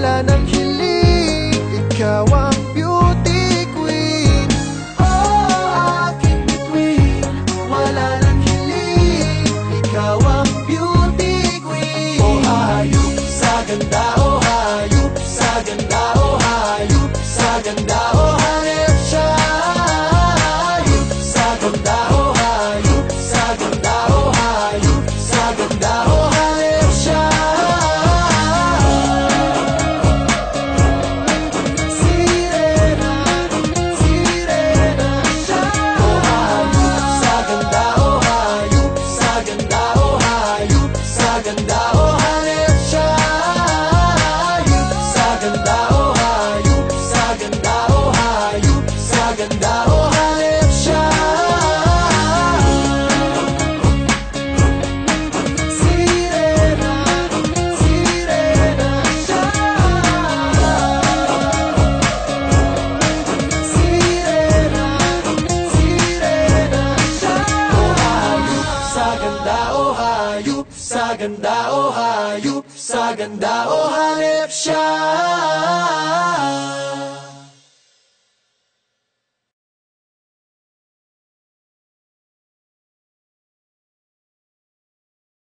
wala nang hiling, ikaw ang beauty queen. Oh, aking bituin, wala nang hiling, ikaw ang beauty queen. Oh, hayop sa ganda, oh hayop sa ganda, oh hayop sa ganda, oh hanep siya. Hayop sa ganda, oh hayop sa ganda, oh hayop sa ganda, oh hanep siya. Sirena, sirena siya. Oh hayop sa ganda, oh hayop sa ganda, oh hayop sa ganda, oh hanep siya. Hayop sa ganda, oh hayop sa ganda, oh hayop sa ganda, oh hanep siya. Sirena, sirena siya. Sirena, sirena siya. Oh hayop sa ganda, oh hayop sa ganda, oh hayop sa ganda, oh hanep siya.